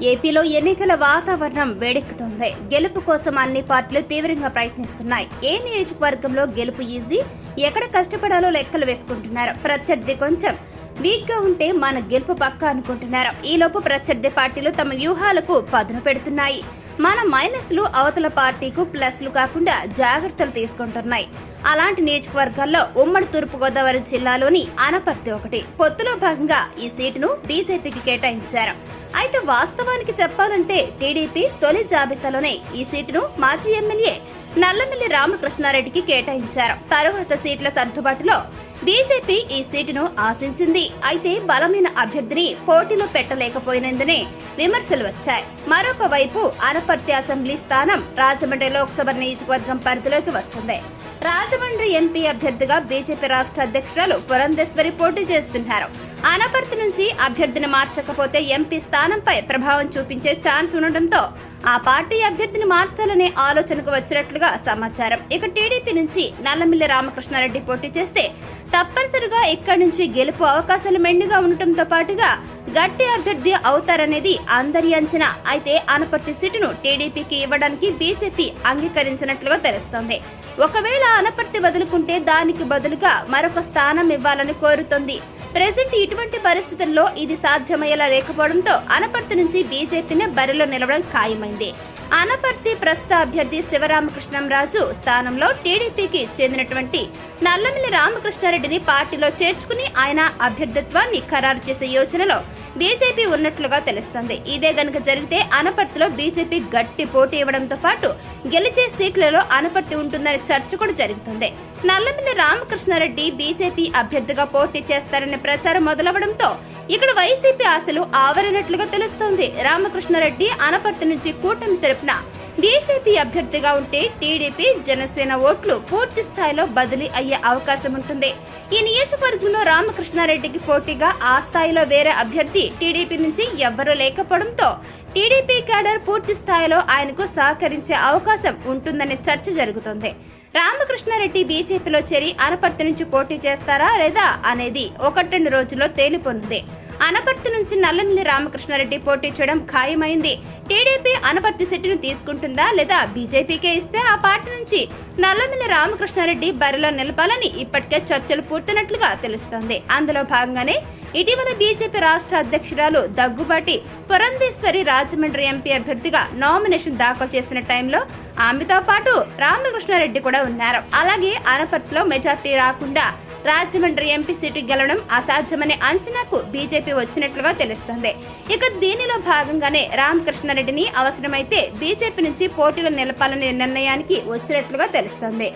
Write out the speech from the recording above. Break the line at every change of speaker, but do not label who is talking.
ఏపీలో ఎన్నికల వాతావరణం వేడెక్కుతోంది. గెలుపు కోసం అన్ని పార్టీలు తీవ్రంగా ప్రయత్నిస్తున్నాయి. ఏ నియోజకవర్గంలో గెలుపు ఈజీ, ఎక్కడ కష్టపడాలో లెక్కలు వేసుకుంటున్నారు. ప్రత్యర్థి కొంచెం వీక్ గా ఉంటే మన గెలుపు పక్కా అనుకుంటున్నారు. ఈలోపు ప్రత్యర్థి పార్టీలు తమ వ్యూహాలకు పదును పెడుతున్నాయి. మన మైనస్లు అవతల పార్టీకు ప్లస్లు కాకుండా జాగ్రత్తలు తీసుకుంటున్నాయి. అలాంటి నియోజకవర్గాల్లో ఉమ్మడి తూర్పుగోదావరి జిల్లాలోని అనపర్తి ఒకటి. పొత్తులో భాగంగా ఈ సీటును బీజేపీకి కేటాయించారు. అయితే వాస్తవానికి చెప్పాలంటే టీడీపీ తొలి జాబితాలోనే ఈ సీటును మాజీ ఎమ్మెల్యే నల్లమిల్లి రామకృష్ణారెడ్డికి కేటాయించారు. తరువాత సీట్ల సర్దుబాటులో బీజేపీ ఈ సీటును ఆశించింది. అయితే బలమైన అభ్యర్థిని పోటీలో పెట్టలేకపోయినందునే విమర్శలు వచ్చాయి. మరొక వైపు అనపర్తి అసెంబ్లీ స్థానం రాజమండ్రి లోక్సభ నియోజకవర్గం పరిధిలోకి వస్తుంది. రాజమండ్రి ఎంపీ అభ్యర్థిగా బీజేపీ రాష్ట్ర అధ్యక్షురాలు పురంధేశ్వరి పోటీ చేస్తున్నారు. అనపర్తి నుంచి అభ్యర్థిని మార్చకపోతే ఎంపీ స్థానంపై ప్రభావం చూపించే ఛాన్స్ ఉండడంతో ఆ పార్టీ అభ్యర్థిని మార్చాలనే ఆలోచనకు వచ్చినట్లుగా సమాచారం. ఇక టీడీపీ నుంచి నల్లమిల్లి రామకృష్ణారెడ్డి పోటీ చేస్తే తప్పనిసరిగా ఇక్కడి నుంచి గెలుపు అవకాశాలు మెండుగా ఉండటంతో పాటుగా గట్టి అభ్యర్థి అవుతారనేది అందరి అంచనా. అయితే అనపర్తి సీటును టీడీపీకి ఇవ్వడానికి బీజేపీ అంగీకరించినట్లుగా తెలుస్తోంది. ఒకవేళ అనపర్తి వదులుకుంటే దానికి బదులుగా మరొక స్థానం ఇవ్వాలని కోరుతోంది. ప్రెజెంట్ ఇటువంటి పరిస్థితుల్లో ఇది సాధ్యమయ్యేలా లేకపోవడంతో అనపర్తి నుంచి బీజేపీని బరిలో నిలవడం ఖాయమైంది. అనపర్తి ప్రస్తుత అభ్యర్థి శివరామకృష్ణంరాజు స్థానంలో టీడీపీకి చెందినటువంటి నల్లమిల్లి రామకృష్ణారెడ్డిని పార్టీలో చేర్చుకుని ఆయన అభ్యర్థిత్వాన్ని ఖరారు చేసే యోచనలో బీజేపీ ఉన్నట్లుగా తెలుస్తోంది. ఇదే గనుక జరిగితే అనపర్తిలో బీజేపీ గట్టి పోటీ ఇవ్వడంతో పాటు గెలిచే సీట్లలో అనపర్తి ఉంటుందనే చర్చ కూడా జరుగుతుంది. నల్లమిల్లి రామకృష్ణారెడ్డి బీజేపీ అభ్యర్థిగా పోటీ చేస్తారనే ప్రచారం మొదలవడంతో ఇక్కడ వైసీపీ ఆశలు ఆవరినట్లుగా తెలుస్తోంది. రామకృష్ణారెడ్డి అనపర్తి నుంచి కూటమి తరపున బీజేపీ అభ్యర్థిగా ఉంటే టీడీపీ జనసేన ఓట్లు పూర్తి స్థాయిలో బదిలీ అయ్యే అవకాశం ఉంటుంది. ఈ నియోజకవర్గంలో రామకృష్ణారెడ్డికి పోటీగా ఆ స్థాయిలో వేరే అభ్యర్థి టీడీపీ నుంచి ఎవ్వరూ లేకపోవడంతో టీడీపీ క్యాడర్ పూర్తి స్థాయిలో ఆయనకు సహకరించే అవకాశం ఉంటుందనే చర్చ జరుగుతోంది. రామకృష్ణారెడ్డి బీజేపీలో చేరి అనపర్తి నుంచి పోటీ చేస్తారా లేదా అనేది 1-2 రోజుల్లో తేలిపోనుంది. అనపర్తి నుంచి నల్లమిల్లి రామకృష్ణారెడ్డి పోటీ చేయడం ఖాయమైంది. టీడీపీ అనపర్తి సీటును తీసుకుంటుందా లేదా బీజేపీకే ఇస్తే ఆ పార్టీ నుంచి నల్లమిల్లి రామకృష్ణారెడ్డి బరిలో నిలపాలని ఇప్పటికే చర్చలు పూర్తయినట్లుగా తెలుస్తోంది. అందులో భాగంగానే ఇటీవల బీజేపీ రాష్ట్ర అధ్యక్షురాలు దగ్గుబాటి పురంధేశ్వరి రాజమండ్రి ఎంపీ అభ్యర్థిగా నామినేషన్ దాఖలు చేసిన టైంలో ఆమెతో పాటు రామకృష్ణారెడ్డి కూడా ఉన్నారు. అలాగే అనపర్తిలో మెజార్టీ రాకుండా రాజమండ్రి ఎంపీ సీటు గెలవడం అసాధ్యమనే అంచనాకు బీజేపీ వచ్చినట్లుగా తెలుస్తోంది. ఇక దీనిలో భాగంగానే రామకృష్ణారెడ్డిని అవసరమైతే బీజేపీ నుంచి పోటీలో నిలపాలనే నిర్ణయానికి వచ్చినట్లుగా తెలుస్తోంది.